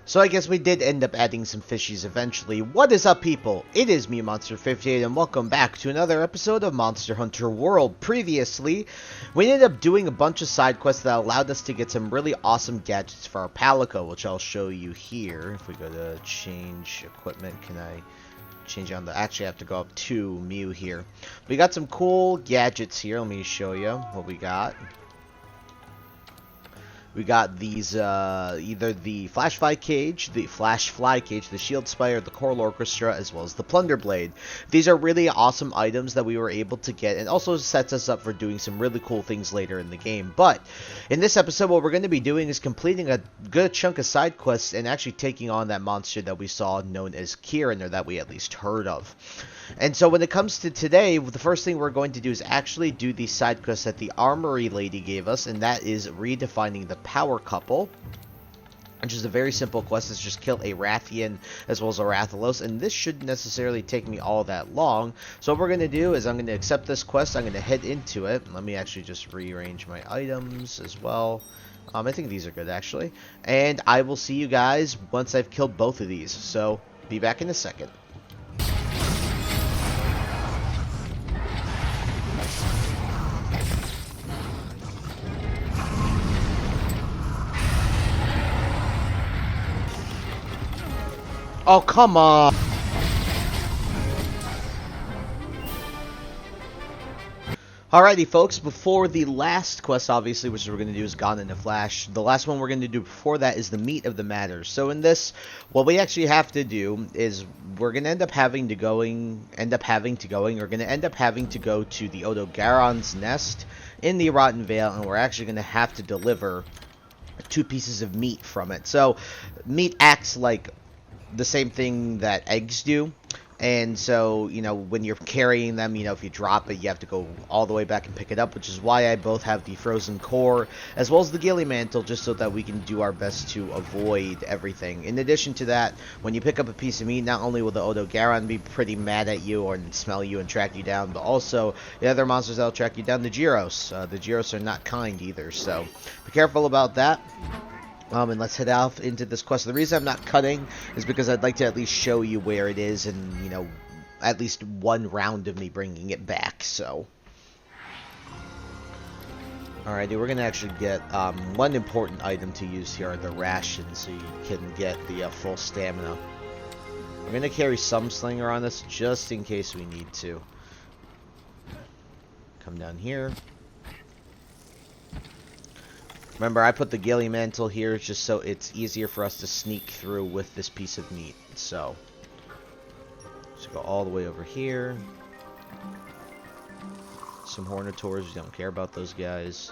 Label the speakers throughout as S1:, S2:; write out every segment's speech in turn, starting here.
S1: So I guess we did end up adding some fishies eventually. What is up, people? It is me, Monster58, and welcome back to another episode of Monster Hunter World. Previously, we ended up doing a bunch of side quests that allowed us to get some really awesome gadgets for our Palico, which I'll show you here. If we go to change equipment, can I change on the... Actually, I have to go up to Mew here. We got some cool gadgets here. Let me show you what we got. We got these, either the Fly Cage, the Shield Spire, the Choral Orchestra, as well as the Plunder Blade. These are really awesome items that we were able to get, and also sets us up for doing some really cool things later in the game. But in this episode, what we're going to be doing is completing a good chunk of side quests and actually taking on that monster that we saw known as Kirin, or that we at least heard of. And so when it comes to today, the first thing we're going to do is actually do the side quest that the Armory Lady gave us, and that is redefining the Power Couple, which is a very simple quest. It's just kill a Rathian as well as a Rathalos, and this shouldn't necessarily take me all that long. So what we're going to do is I'm going to accept this quest, I'm going to head into it. Let me actually just rearrange my items as well. I think these are good actually. And I will see you guys once I've killed both of these. So be back in a second. Oh, come on! Alrighty, folks, before the last quest, obviously, which we're going to do is Gone in a Flash, the last one we're going to do before that is the meat of the matter. So in this, what we actually have to do is we're going to end up having to go to the Odogaron's nest in the Rotten Vale, and we're actually going to have to deliver 2 pieces of meat from it. So, meat acts like the same thing that eggs do, and so, you know, when you're carrying them, you know, if you drop it, you have to go all the way back and pick it up, which is why I both have the Frozen Core as well as the Gilly Mantle, just so that we can do our best to avoid everything. In addition to that, when you pick up a piece of meat, not only will the Odogaron be pretty mad at you or smell you and track you down, but also the other monsters that will track you down, the Gyros. The Gyros are not kind either, so be careful about that. And let's head out into this quest. The reason I'm not cutting is because I'd like to at least show you where it is, and, you know, at least one round of me bringing it back, so. Alrighty, we're going to actually get one important item to use here, are the rations, so you can get the full stamina. We're going to carry some Slinger on us just in case we need to. Come down here. Remember, I put the Gilly Mantle here just so it's easier for us to sneak through with this piece of meat. So, just go all the way over here. Some Hornitors, we don't care about those guys.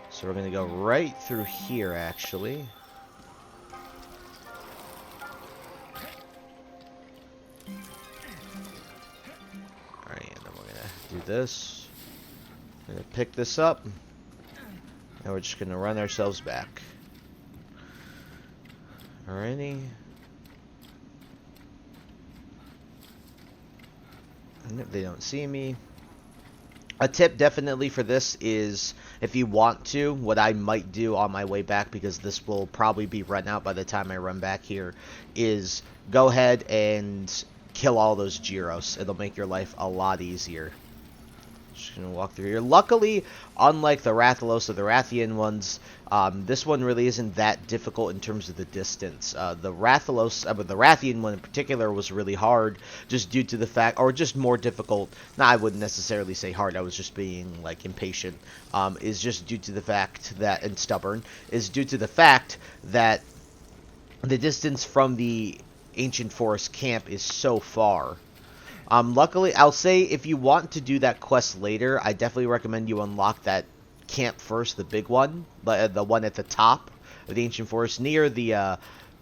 S1: So we're going to go right through here, actually. Alright, and then we're going to do this. We're going to pick this up, and we're just going to run ourselves back. Alrighty. And if they don't see me. A tip definitely for this is, if you want to, what I might do on my way back, because this will probably be run out by the time I run back here, is go ahead and kill all those Gyros. It'll make your life a lot easier. Just gonna walk through here. Luckily, unlike the Rathalos or the Rathian ones, this one really isn't that difficult in terms of the distance. The Rathalos, the Rathian one in particular, was really hard, just due to the fact, or just more difficult. No, I wouldn't necessarily say hard. I was just being like impatient. Is just due to the fact that, and stubborn, is due to the fact that the distance from the Ancient Forest camp is so far. Luckily, I'll say if you want to do that quest later, I definitely recommend you unlock that camp first, the big one, but the one at the top of the Ancient Forest, near the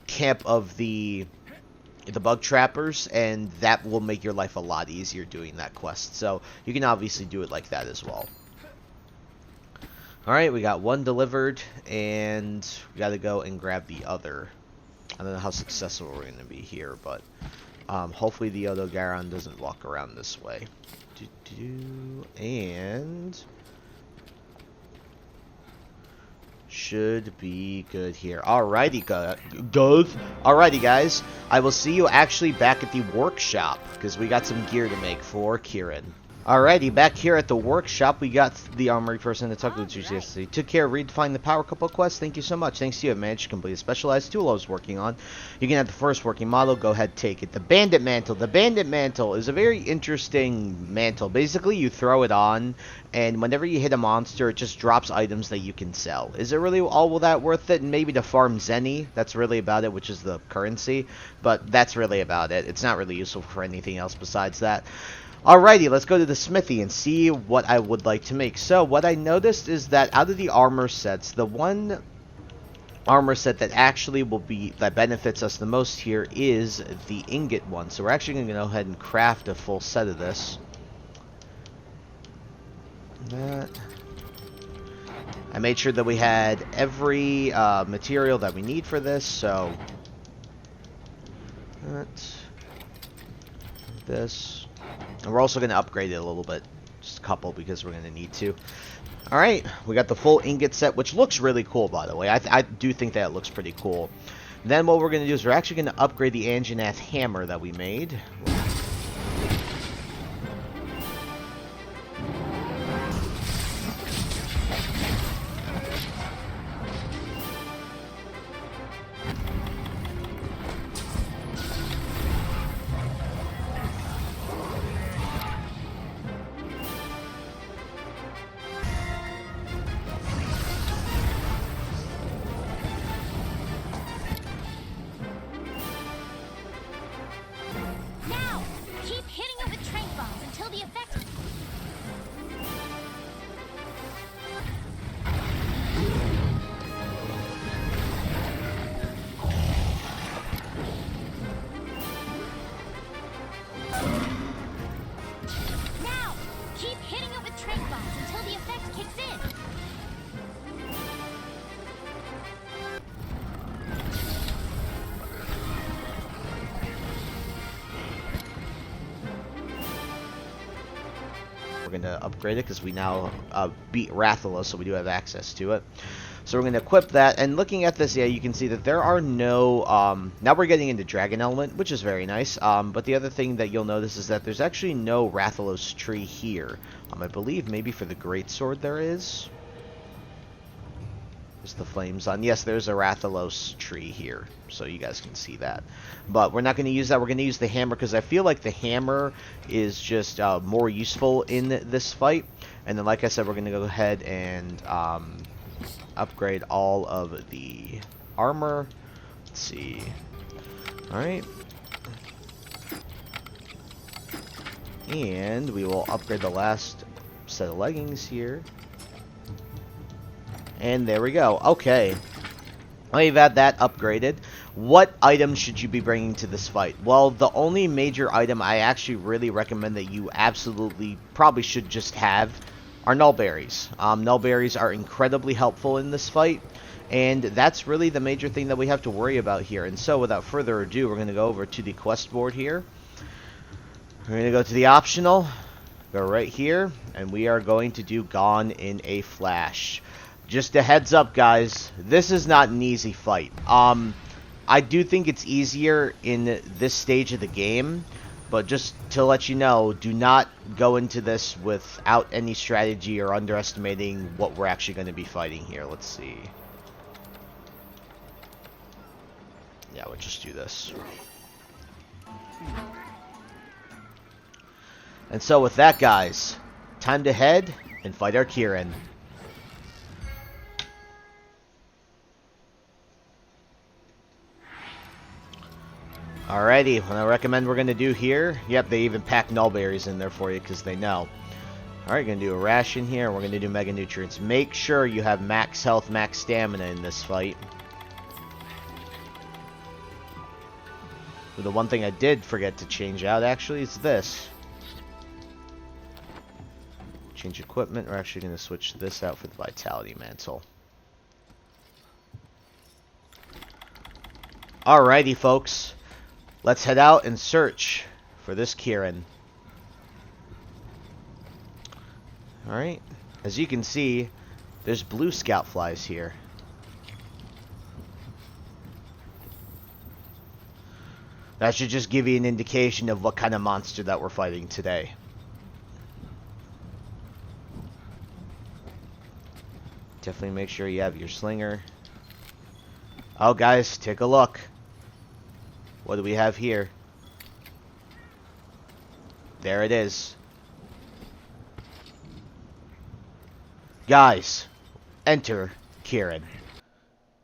S1: camp of the Bug Trappers, and that will make your life a lot easier doing that quest. So you can obviously do it like that as well. Alright, we got one delivered, and we got to go and grab the other. I don't know how successful we're going to be here, but hopefully the Odogaron doesn't walk around this way. And should be good here. Alrighty, Alrighty, guys. I will see you actually back at the workshop, because we got some gear to make for Kirin. Alrighty, back here at the workshop, we got the armory person that talked to the yesterday. Took care of redefine the power couple quest. Thank you so much. Thanks to you, I managed to complete a specialized tool I was working on. You can have the first working model. Go ahead, take it. The bandit mantle. The bandit mantle is a very interesting mantle. Basically, you throw it on, and whenever you hit a monster, it just drops items that you can sell. Is it really all that worth it? And maybe to farm Zenny, that's really about it, which is the currency. But that's really about it. It's not really useful for anything else besides that. Alrighty, let's go to the smithy and see what I would like to make. So, what I noticed is that out of the armor sets, the one armor set that actually that benefits us the most here is the ingot one. So we're actually going to go ahead and craft a full set of this. I made sure that we had every material that we need for this, so this. And we're also going to upgrade it a little bit. Just a couple, because we're going to need to. Alright, we got the full ingot set, which looks really cool, by the way. I do think that it looks pretty cool. Then what we're going to do is we're actually going to upgrade the Anjanath hammer that we made. We're going to upgrade it because we now beat Rathalos, so we do have access to it. So we're going to equip that, and looking at this, yeah, you can see that there are no, now we're getting into Dragon Element, which is very nice, but the other thing that you'll notice is that there's actually no Rathalos tree here. I believe maybe for the Greatsword there is. There's the flames on. Yes, there's a Rathalos tree here, so you guys can see that. But we're not going to use that. We're going to use the hammer because I feel like the hammer is just more useful in this fight. And then, like I said, we're going to go ahead and upgrade all of the armor. Let's see. Alright. And we will upgrade the last set of leggings here. And there we go. Okay. Well, you've had that upgraded. What items should you be bringing to this fight? Well, the only major item I actually really recommend that you absolutely probably should just have are nullberries. Nullberries are incredibly helpful in this fight, and that's really the major thing that we have to worry about here. And so, without further ado, we're going to go over to the quest board here. We're going to go to the optional, go right here, and we are going to do Gone in a Flash. Just a heads up, guys, this is not an easy fight. I do think it's easier in this stage of the game, but just to let you know, do not go into this without any strategy or underestimating what we're actually going to be fighting here. Let's see. Yeah, we'll just do this. And so with that, guys, time to head and fight our Kirin. Alrighty, what I recommend we're going to do here, yep, they even pack nullberries in there for you because they know. Alright, going to do a ration here, we're going to do Mega Nutrients. Make sure you have max health, max stamina in this fight. But the one thing I did forget to change out, actually, is this. Change equipment, we're actually going to switch this out for the Vitality Mantle. Alrighty, folks. Let's head out and search for this Kirin. Alright. As you can see, there's blue scout flies here. That should just give you an indication of what kind of monster that we're fighting today. Definitely make sure you have your slinger. Oh, guys, take a look. What do we have here? There it is. Guys, enter Kirin.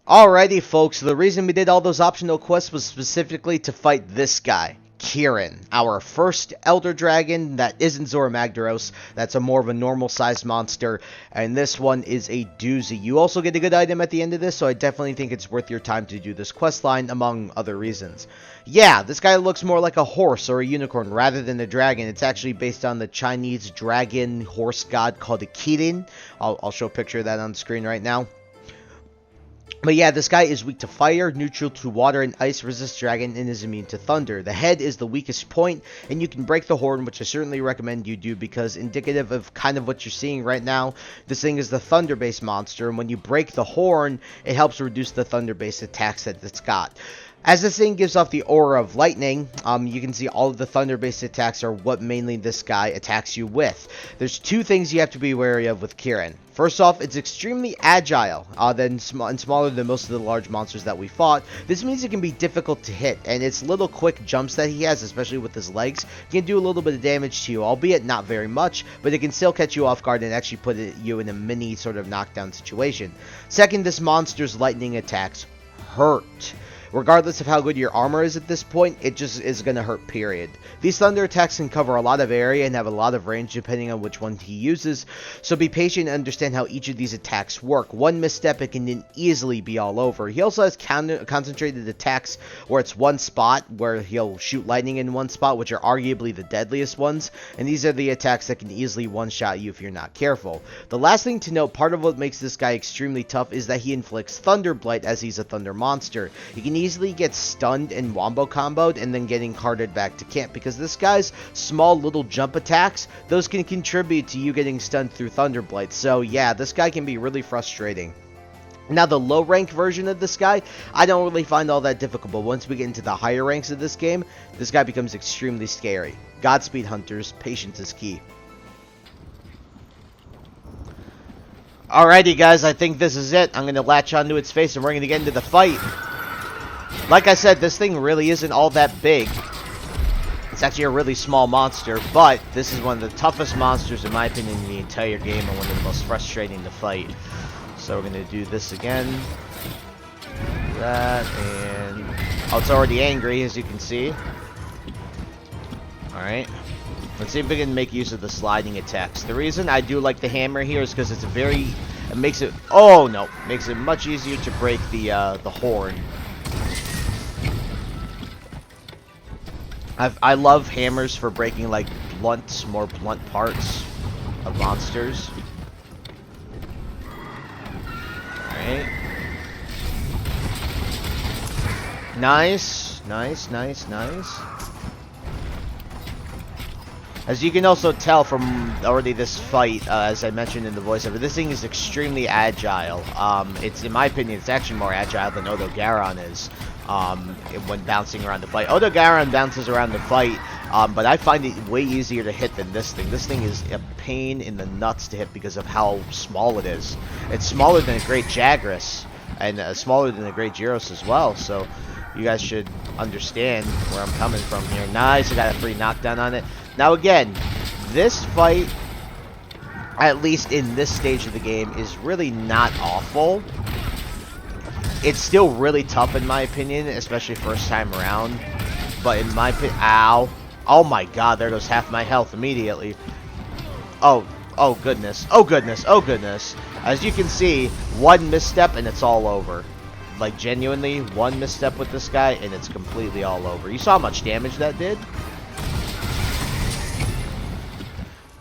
S1: Alrighty, folks, the reason we did all those optional quests was specifically to fight this guy, Kirin, our first Elder Dragon that isn't Zora Magdaros. That's a more of a normal-sized monster, and this one is a doozy. You also get a good item at the end of this, so I definitely think it's worth your time to do this quest line, among other reasons. Yeah, this guy looks more like a horse or a unicorn rather than a dragon. It's actually based on the Chinese dragon horse god called a Kirin. I'll show a picture of that on the screen right now. But yeah, this guy is weak to fire, neutral to water and ice, resists dragon, and is immune to thunder. The head is the weakest point, and you can break the horn, which I certainly recommend you do, because indicative of kind of what you're seeing right now, this thing is the thunder-based monster, and when you break the horn, it helps reduce the thunder-based attacks that it's got. As this thing gives off the aura of lightning, you can see all of the thunder-based attacks are what mainly this guy attacks you with. There's two things you have to be wary of with Kirin. First off, it's extremely agile and smaller than most of the large monsters that we fought. This means it can be difficult to hit, and its little quick jumps that he has, especially with his legs, can do a little bit of damage to you, albeit not very much, but it can still catch you off guard and actually put you in a mini sort of knockdown situation. Second, this monster's lightning attacks hurt. Regardless of how good your armor is at this point, it just is going to hurt, period. These thunder attacks can cover a lot of area and have a lot of range depending on which one he uses, so be patient and understand how each of these attacks work. One misstep, it can then easily be all over. He also has concentrated attacks where it's one spot, where he'll shoot lightning in one spot, which are arguably the deadliest ones, and these are the attacks that can easily one-shot you if you're not careful. The last thing to note, part of what makes this guy extremely tough is that he inflicts Thunder Blight as he's a thunder monster. He can easily get stunned and wombo comboed and then getting carted back to camp, because this guy's small little jump attacks, those can contribute to you getting stunned through Thunder Blight. So yeah, this guy can be really frustrating. Now, the low rank version of this guy, I don't really find all that difficult, but once we get into the higher ranks of this game, this guy becomes extremely scary. Godspeed, hunters. Patience is key. Alrighty, guys, I think this is it. I'm going to latch onto its face and we're going to get into the fight. Like I said, this thing really isn't all that big. It's actually a really small monster, but this is one of the toughest monsters, in my opinion, in the entire game, and one of the most frustrating to fight. So we're going to do this again. That, and... oh, it's already angry, as you can see. Alright. Let's see if we can make use of the sliding attacks. The reason I do like the hammer here is because it's a very... it makes it... oh, no. Makes it much easier to break the horn. I love hammers for breaking, like, more blunt parts of monsters. Alright. Nice. Nice, nice, nice. As you can also tell from already this fight, as I mentioned in the voiceover, this thing is extremely agile. It's, in my opinion, it's actually more agile than Odogaron is. When bouncing around the fight. Odogaron bounces around the fight, but I find it way easier to hit than this thing. This thing is a pain in the nuts to hit because of how small it is. It's smaller than a Great Jagras, and smaller than a Great Gyros as well, so you guys should understand where I'm coming from here. Nice, I got a free knockdown on it. Now again, this fight, at least in this stage of the game, is really not awful. It's still really tough in my opinion, especially first time around. But in my opinion, ow. Oh my god, there goes half my health immediately. Oh goodness, oh goodness, oh goodness. As you can see, one misstep and it's all over. Like genuinely, one misstep with this guy and it's completely all over. You saw how much damage that did?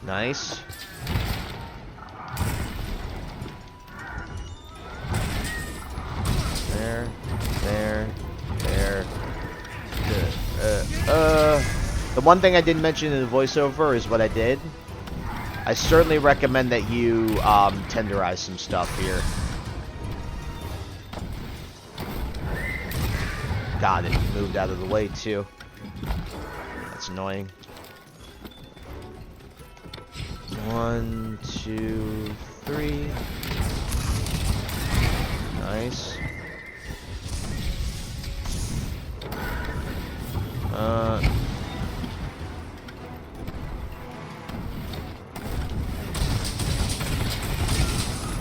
S1: Nice. There. The one thing I didn't mention in the voiceover is what I did. I certainly recommend that you tenderize some stuff here. Got it. Moved out of the way too. That's annoying. 1, 2, 3. Nice.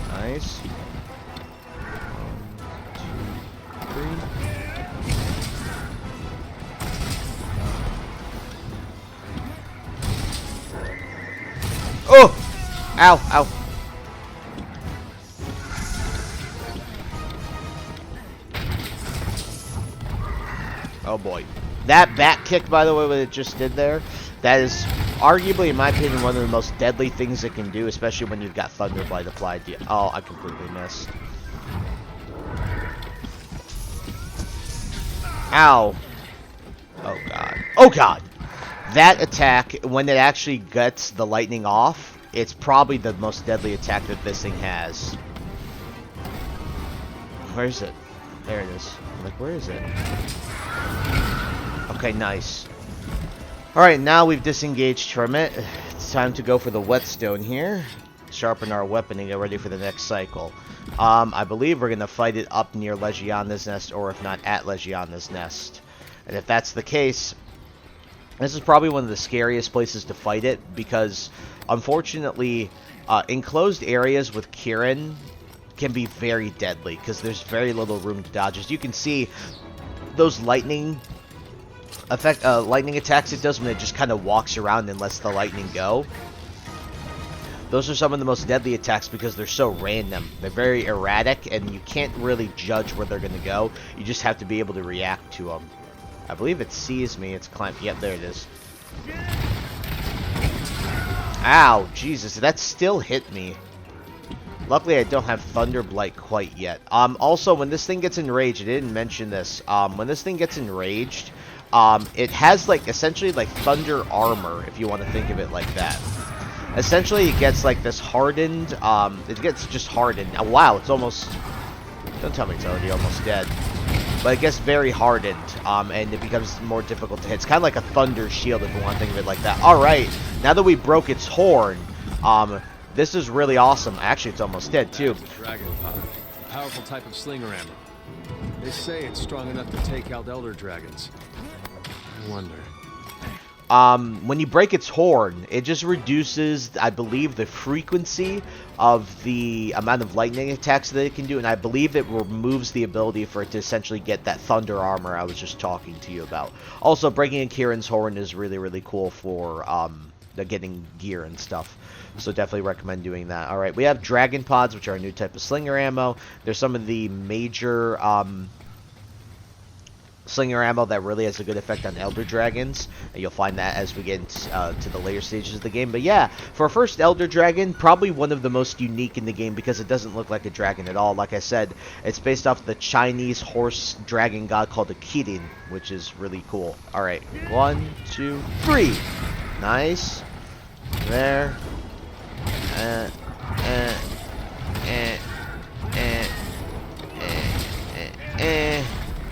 S1: Nice. 1, 2, 3. Oh! Ow, ow. Oh boy. That back kick, by the way, what it just did there, that is arguably, in my opinion, one of the most deadly things it can do, especially when you've got Thunderblight applied to you. Oh, I completely missed. Ow. Oh god. Oh god! That attack, when it actually gets the lightning off, it's probably the most deadly attack that this thing has. Where is it? There it is. I'm like, where is it? Okay, nice. Alright, now we've disengaged from it. It's time to go for the whetstone here. Sharpen our weapon and get ready for the next cycle. I believe we're going to fight it up near Legiana's nest, or if not, at Legiana's nest. And if that's the case, this is probably one of the scariest places to fight it, because unfortunately, enclosed areas with Kirin can be very deadly, because there's very little room to dodge. As you can see, those lightning attacks it does when it just kind of walks around and lets the lightning go. Those are some of the most deadly attacks because they're so random. They're very erratic, and you can't really judge where they're going to go. You just have to be able to react to them. I believe it sees me. It's climbing. Yep, there it is. Ow, Jesus, that still hit me. Luckily, I don't have Thunderblight quite yet. Also, when this thing gets enraged, I didn't mention this. When this thing gets enraged, it has, like, essentially, like, thunder armor, if you want to think of it like that. Essentially, it gets, like, this hardened, it gets just hardened. Oh, wow, it's almost, don't tell me it's already almost dead. But it gets very hardened, and it becomes more difficult to hit. It's kind of like a thunder shield, if you want to think of it like that. Alright, now that we broke its horn, this is really awesome. Actually, it's almost dead, too.
S2: Dragon pod, a powerful type of slinger ammo. They say it's strong enough to take out elder dragons. I wonder.
S1: When you break its horn, it just reduces, I believe, the frequency of the amount of lightning attacks that it can do, and I believe it removes the ability for it to essentially get that thunder armor I was just talking to you about. Also, breaking a Kirin's horn is really, really cool for getting gear and stuff. So definitely recommend doing that. Alright, we have Dragon Pods, which are a new type of slinger ammo. There's some of the major slinger ammo that really has a good effect on Elder Dragons. And you'll find that as we get to the later stages of the game. But yeah, for a first Elder Dragon, probably one of the most unique in the game because it doesn't look like a dragon at all. Like I said, it's based off the Chinese horse dragon god called a Kirin, which is really cool. Alright, 1, 2, 3. Nice. There.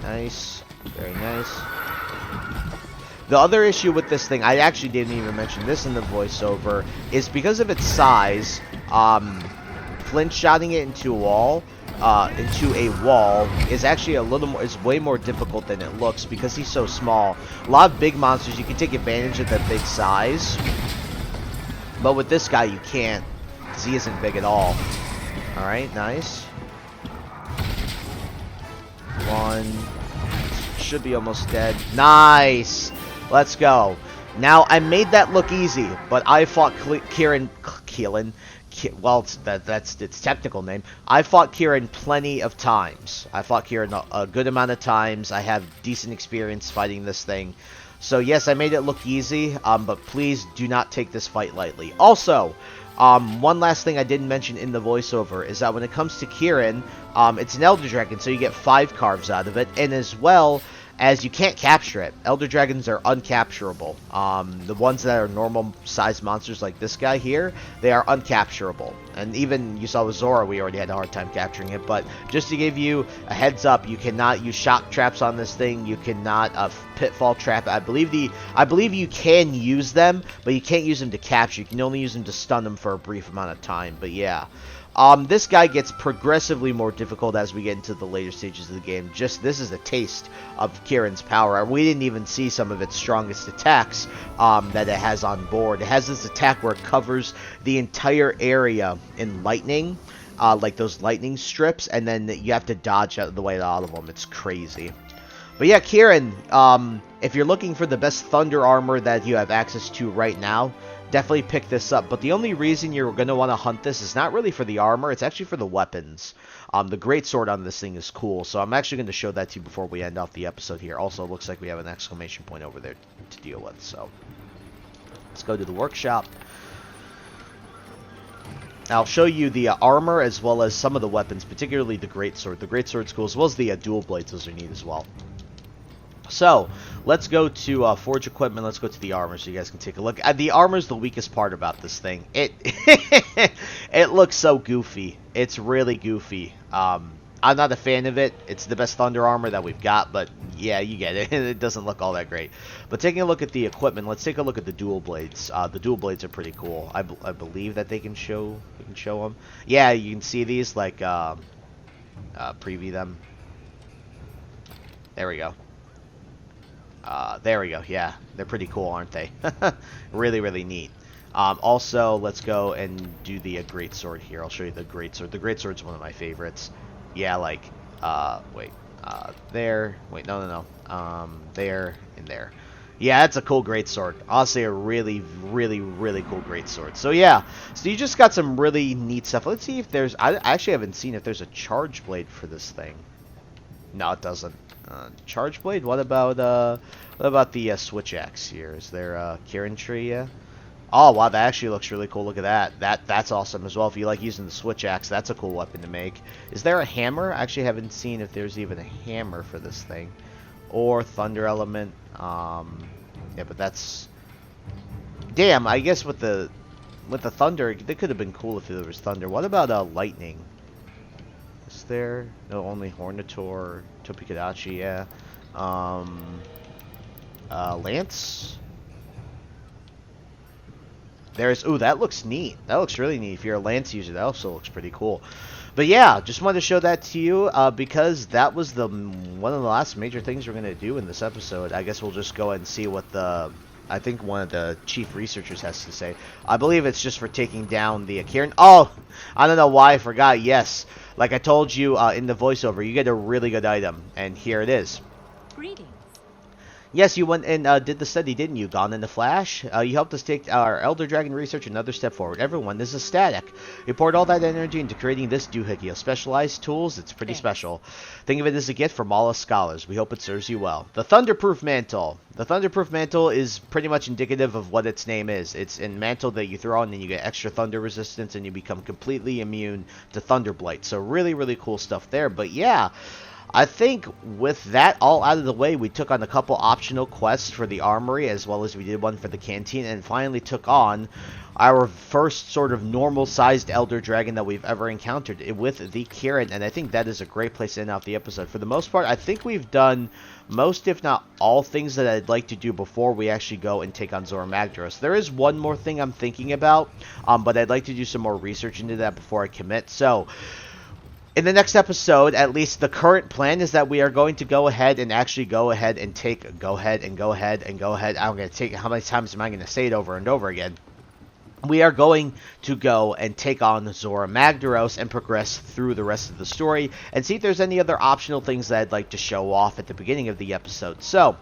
S1: Nice. Very nice. The other issue with this thing, I actually didn't even mention this in the voiceover, is because of its size, flint shotting it into a wall is actually is way more difficult than it looks because he's so small. A lot of big monsters, you can take advantage of that big size, but with this guy you can't, because he isn't big at all. Alright, nice. 1. Should be almost dead. Nice! Let's go. Now, I made that look easy, but I fought Kirin, well, that's its technical name. I fought Kirin plenty of times. I fought Kirin a good amount of times. I have decent experience fighting this thing. So yes, I made it look easy, but please do not take this fight lightly. Also, one last thing I didn't mention in the voiceover is that when it comes to Kirin, it's an Elder Dragon, so you get 5 carves out of it, and as well as you can't capture it. Elder Dragons are uncapturable. The ones that are normal sized monsters like this guy here, they are uncapturable. And even you saw with Zora, we already had a hard time capturing it. But just to give you a heads up, you cannot use shock traps on this thing. You cannot pitfall trap. I believe you can use them, but you can't use them to capture. You can only use them to stun them for a brief amount of time. But yeah. This guy gets progressively more difficult as we get into the later stages of the game. This is a taste of Kirin's power. We didn't even see some of its strongest attacks that it has on board. It has this attack where it covers the entire area in lightning, like those lightning strips, and then you have to dodge out of the way of all of them. It's crazy. But yeah, Kirin, if you're looking for the best thunder armor that you have access to right now, definitely pick this up. But the only reason you're going to want to hunt this is not really for the armor. It's actually for the weapons. The greatsword on this thing is cool. So I'm actually going to show that to you before we end off the episode here. Also, it looks like we have an exclamation point over there to deal with. So let's go to the workshop. I'll show you the armor as well as some of the weapons, particularly the greatsword. The greatsword's cool, as well as the dual blades. Those are neat as well. So, let's go to Forge Equipment, let's go to the armor so you guys can take a look. The armor's the weakest part about this thing. It looks so goofy. It's really goofy. I'm not a fan of it. It's the best thunder armor that we've got, but yeah, you get it. It doesn't look all that great. But taking a look at the equipment, let's take a look at the dual blades. The dual blades are pretty cool. I believe that they can show them. Yeah, you can see these, like, preview them. There we go. There we go. Yeah, they're pretty cool, aren't they? Really, really neat. Also, let's go and do the greatsword here. I'll show you the greatsword. The greatsword's one of my favorites. Yeah, like, wait, there. Wait, no. There and there. Yeah, that's a cool greatsword. Honestly, a really, really, really cool greatsword. So yeah, so you just got some really neat stuff. Let's see if there's. I actually haven't seen if there's a charge blade for this thing. No, it doesn't. Charge blade? What about the switch axe here? Is there a Kirin tree? Yeah. Oh wow, that actually looks really cool. Look at that. That's awesome as well. If you like using the switch axe, that's a cool weapon to make. Is there a hammer? I actually haven't seen if there's even a hammer for this thing, or thunder element. Yeah, but that's. Damn, I guess with the thunder, that could have been cool if there was thunder. What about lightning? Is there? No, only Hornator, Topikadachi, yeah. Lance? There's, ooh, that looks neat. That looks really neat. If you're a Lance user, that also looks pretty cool. But yeah, just wanted to show that to you because that was one of the last major things we're going to do in this episode. I guess we'll just go and see what I think one of the chief researchers has to say. I believe it's just for taking down the Kirin. Oh, I don't know why I forgot. Yes, like I told you in the voiceover, you get a really good item, and here it is.
S3: Greetings.
S1: Yes, you went and did the study, didn't you? Gone in a flash? You helped us take our Elder Dragon research another step forward. Everyone, this is Static. You poured all that energy into creating this doohickey of specialized tools. It's pretty special. Think of it as a gift from all us scholars. We hope it serves you well. The Thunderproof Mantle. The Thunderproof Mantle is pretty much indicative of what its name is. It's a mantle that you throw on and you get extra thunder resistance and you become completely immune to Thunder Blight. So really, really cool stuff there. But yeah, I think with that all out of the way, we took on a couple optional quests for the armory, as well as we did one for the canteen, and finally took on our first sort of normal-sized Elder Dragon that we've ever encountered with the Kirin, and I think that is a great place to end off the episode. For the most part, I think we've done most, if not all, things that I'd like to do before we actually go and take on Zora Magdaros. There is one more thing I'm thinking about, but I'd like to do some more research into that before I commit. So in the next episode, at least the current plan is that we are going to go ahead and actually take. I'm going to take. How many times am I going to say it over and over again? We are going to go and take on Zora Magdaros and progress through the rest of the story and see if there's any other optional things that I'd like to show off at the beginning of the episode. So,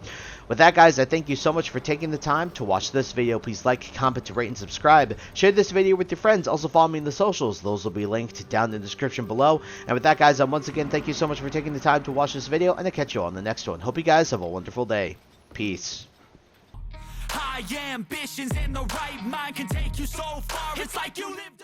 S1: with that, guys, I thank you so much for taking the time to watch this video. Please like, comment, rate, and subscribe. Share this video with your friends. Also, follow me in the socials. Those will be linked down in the description below. And with that, guys, once again, thank you so much for taking the time to watch this video, and I'll catch you on the next one. Hope you guys have a wonderful day. Peace.
S4: High ambitions and the right mind can take you so far. It's like you lived